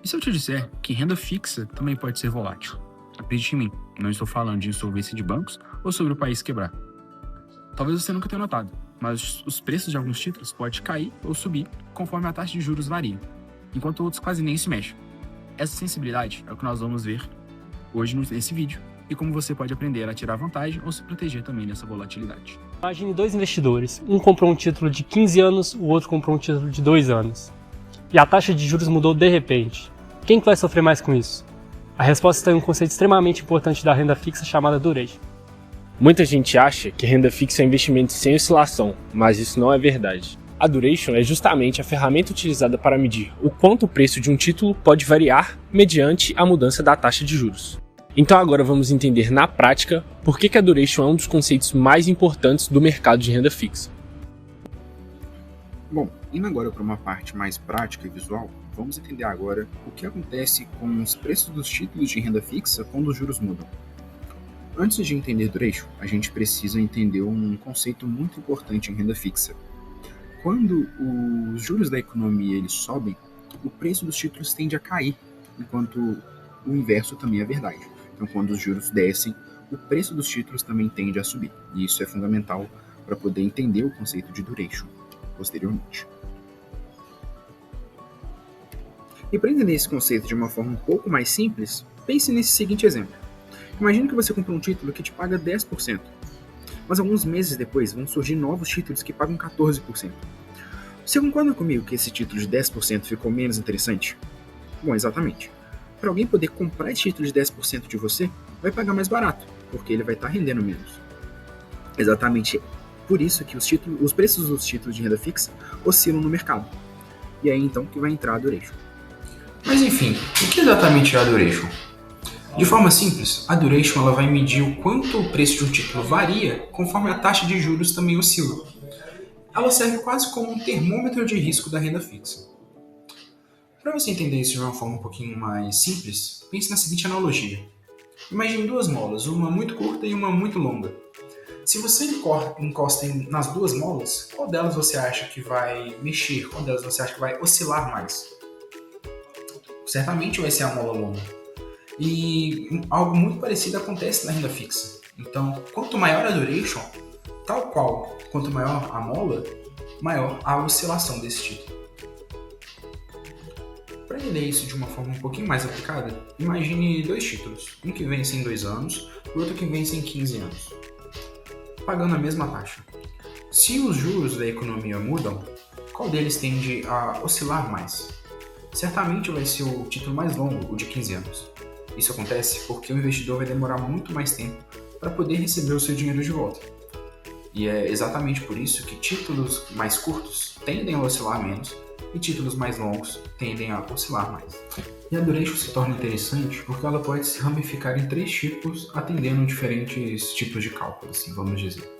E se eu te disser que renda fixa também pode ser volátil? Acredite em mim, não estou falando de insolvência de bancos ou sobre o país quebrar. Talvez você nunca tenha notado, mas os preços de alguns títulos podem cair ou subir conforme a taxa de juros varia, enquanto outros quase nem se mexem. Essa sensibilidade é o que nós vamos ver hoje nesse vídeo e como você pode aprender a tirar vantagem ou se proteger também dessa volatilidade. Imagine dois investidores, um comprou um título de 15 anos, o outro comprou um título de 2 anos. E a taxa de juros mudou de repente. Quem que vai sofrer mais com isso? A resposta está em um conceito extremamente importante da renda fixa chamada duration. Muita gente acha que renda fixa é um investimento sem oscilação, mas isso não é verdade. A duration é justamente a ferramenta utilizada para medir o quanto o preço de um título pode variar mediante a mudança da taxa de juros. Então agora vamos entender na prática por que a duration é um dos conceitos mais importantes do mercado de renda fixa. Bom, indo agora para uma parte mais prática e visual, vamos entender agora o que acontece com os preços dos títulos de renda fixa quando os juros mudam. Antes de entender duration, a gente precisa entender um conceito muito importante em renda fixa. Quando os juros da economia eles sobem, o preço dos títulos tende a cair, enquanto o inverso também é verdade. Então, quando os juros descem, o preço dos títulos também tende a subir. E isso é fundamental para poder entender o conceito de duration posteriormente. E para entender esse conceito de uma forma um pouco mais simples, pense nesse seguinte exemplo. Imagine que você comprou um título que te paga 10%, mas alguns meses depois vão surgir novos títulos que pagam 14%. Você concorda comigo que esse título de 10% ficou menos interessante? Bom, exatamente. Para alguém poder comprar esse título de 10% de você, vai pagar mais barato, porque ele vai estar rendendo menos. Exatamente por isso que os preços dos títulos de renda fixa oscilam no mercado. E é aí então que vai entrar a duration. Mas enfim, o que exatamente é a duration? De forma simples, a duration ela vai medir o quanto o preço de um título varia conforme a taxa de juros também oscila. Ela serve quase como um termômetro de risco da renda fixa. Para você entender isso de uma forma um pouquinho mais simples, pense na seguinte analogia. Imagine duas molas, uma muito curta e uma muito longa. Se você encosta nas duas molas, qual delas você acha que vai mexer? Qual delas você acha que vai oscilar mais? Certamente vai ser a mola longa. E algo muito parecido acontece na renda fixa. Então, quanto maior a duration, tal qual quanto maior a mola, maior a oscilação desse título. Para entender isso de uma forma um pouquinho mais aplicada, imagine dois títulos, um que vence em 2 anos e outro que vence em 15 anos, pagando a mesma taxa. Se os juros da economia mudam, qual deles tende a oscilar mais? Certamente vai ser o título mais longo, o de 15 anos. Isso acontece porque o investidor vai demorar muito mais tempo para poder receber o seu dinheiro de volta. E é exatamente por isso que títulos mais curtos tendem a oscilar menos e títulos mais longos tendem a oscilar mais. E a duration se torna interessante porque ela pode se ramificar em 3 tipos, atendendo diferentes tipos de cálculo, assim, vamos dizer.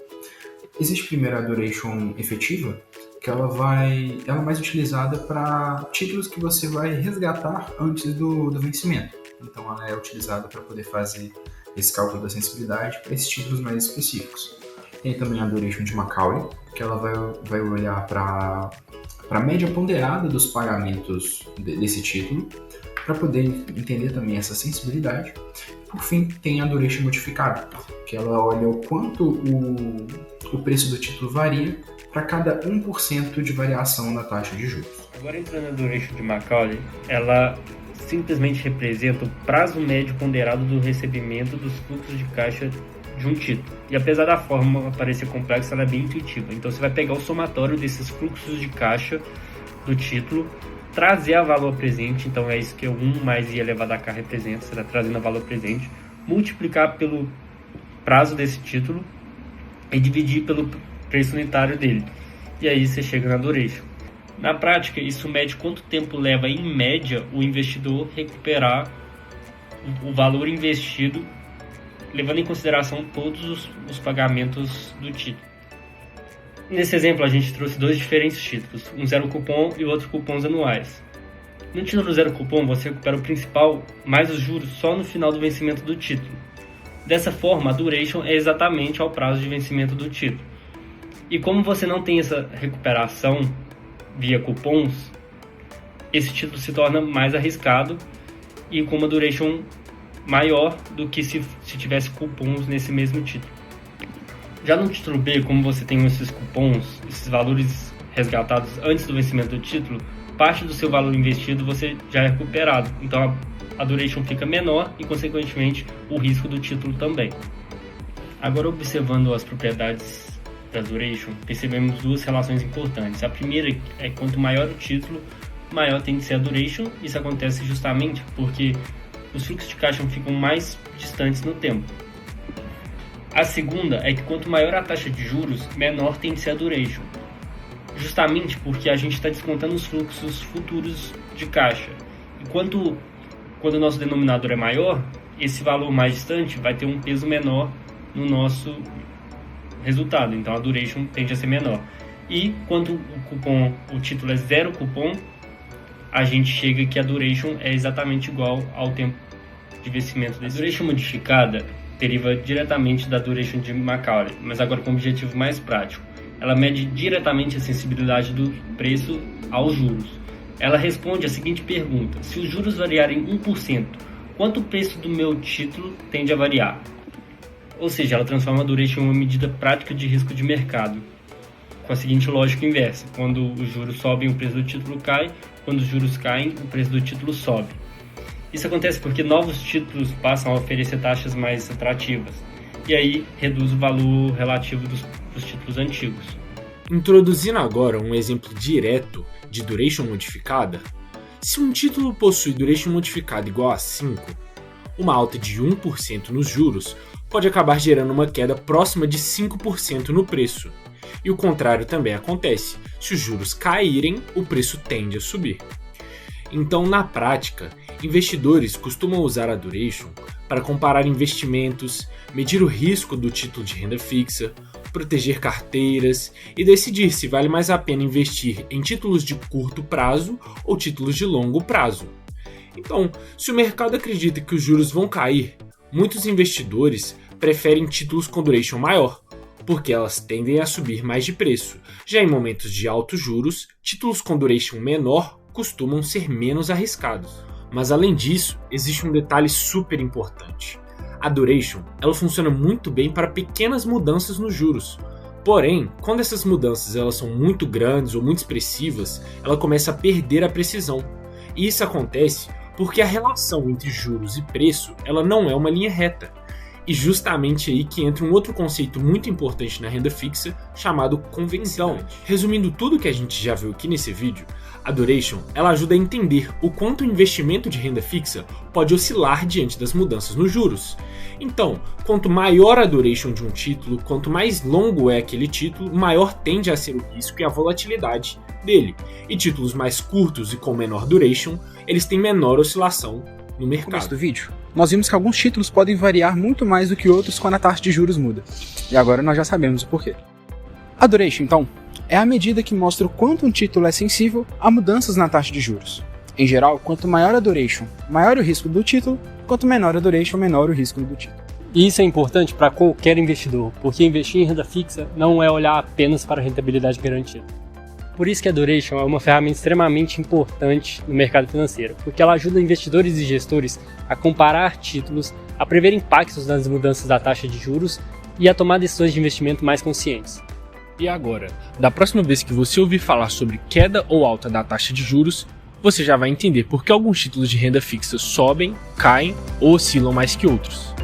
Existe primeiro a duration efetiva, que ela é mais utilizada para títulos que você vai resgatar antes do vencimento. Então ela é utilizada para poder fazer esse cálculo da sensibilidade para esses títulos mais específicos. Tem também a duration de Macaulay, que ela vai olhar para a média ponderada dos pagamentos desse título, para poder entender também essa sensibilidade. Por fim, tem a duration modificada, que ela olha o quanto o preço do título varia para cada 1% de variação na taxa de juros. Agora entrando na duration de Macaulay, ela simplesmente representa o prazo médio ponderado do recebimento dos fluxos de caixa de um título. E apesar da forma parecer complexa, ela é bem intuitiva. Então você vai pegar o somatório desses fluxos de caixa do título, trazer a valor presente, então é isso que o 1 mais I elevado a K representa, você está trazendo a valor presente, multiplicar pelo prazo desse título e dividir pelo preço unitário dele. E aí você chega na duration. Na prática, isso mede quanto tempo leva, em média, o investidor recuperar o valor investido, levando em consideração todos os pagamentos do título. Nesse exemplo, a gente trouxe 2 diferentes títulos, um zero cupom e outro cupons anuais. No título zero cupom, você recupera o principal mais os juros só no final do vencimento do título. Dessa forma, a duration é exatamente ao prazo de vencimento do título. E como você não tem essa recuperação via cupons, esse título se torna mais arriscado e com uma duration maior do que se tivesse cupons nesse mesmo título. Já no título B, como você tem esses cupons, esses valores resgatados antes do vencimento do título, parte do seu valor investido você já é recuperado. Então a duration fica menor e, consequentemente, o risco do título também. Agora, observando as propriedades da duration, percebemos duas relações importantes. A primeira é que quanto maior o título, maior tem que ser a duration. Isso acontece justamente porque os fluxos de caixa ficam mais distantes no tempo. A segunda é que quanto maior a taxa de juros, menor tem que ser a duration. Justamente porque a gente está descontando os fluxos futuros de caixa. E quando o nosso denominador é maior, esse valor mais distante vai ter um peso menor no nosso resultado. Então a duration tende a ser menor. E quando o título é zero cupom, a gente chega que a duration é exatamente igual ao tempo de vencimento. A duration modificada deriva diretamente da duration de Macaulay, mas agora com um objetivo mais prático. Ela mede diretamente a sensibilidade do preço aos juros. Ela responde a seguinte pergunta: se os juros variarem 1%, quanto o preço do meu título tende a variar? Ou seja, ela transforma a duration em uma medida prática de risco de mercado, com a seguinte lógica inversa: quando os juros sobem, o preço do título cai; quando os juros caem, o preço do título sobe. Isso acontece porque novos títulos passam a oferecer taxas mais atrativas, e aí reduz o valor relativo dos títulos antigos. Introduzindo agora um exemplo direto de duration modificada, se um título possui duration modificada igual a 5, uma alta de 1% nos juros pode acabar gerando uma queda próxima de 5% no preço. E o contrário também acontece: se os juros caírem, o preço tende a subir. Então, na prática, investidores costumam usar a duration para comparar investimentos, medir o risco do título de renda fixa, proteger carteiras e decidir se vale mais a pena investir em títulos de curto prazo ou títulos de longo prazo. Então, se o mercado acredita que os juros vão cair, muitos investidores preferem títulos com duration maior, porque elas tendem a subir mais de preço. Já em momentos de altos juros, títulos com duration menor costumam ser menos arriscados. Mas além disso, existe um detalhe super importante. A duration, ela funciona muito bem para pequenas mudanças nos juros. Porém, quando essas mudanças elas são muito grandes ou muito expressivas, ela começa a perder a precisão. E isso acontece porque a relação entre juros e preço ela não é uma linha reta. E justamente aí que entra um outro conceito muito importante na renda fixa, chamado convencião. Resumindo tudo que a gente já viu aqui nesse vídeo, a duration ela ajuda a entender o quanto o investimento de renda fixa pode oscilar diante das mudanças nos juros. Então, quanto maior a duration de um título, quanto mais longo é aquele título, maior tende a ser o risco e a volatilidade dele. E títulos mais curtos e com menor duration, eles têm menor oscilação no mercado. No começo do vídeo, nós vimos que alguns títulos podem variar muito mais do que outros quando a taxa de juros muda. E agora nós já sabemos o porquê. A duration, então, é a medida que mostra o quanto um título é sensível a mudanças na taxa de juros. Em geral, quanto maior a duration, maior o risco do título; quanto menor a duration, menor o risco do título. E isso é importante para qualquer investidor, porque investir em renda fixa não é olhar apenas para a rentabilidade garantida. Por isso que a duration é uma ferramenta extremamente importante no mercado financeiro, porque ela ajuda investidores e gestores a comparar títulos, a prever impactos das mudanças da taxa de juros e a tomar decisões de investimento mais conscientes. E agora, da próxima vez que você ouvir falar sobre queda ou alta da taxa de juros, você já vai entender por que alguns títulos de renda fixa sobem, caem ou oscilam mais que outros.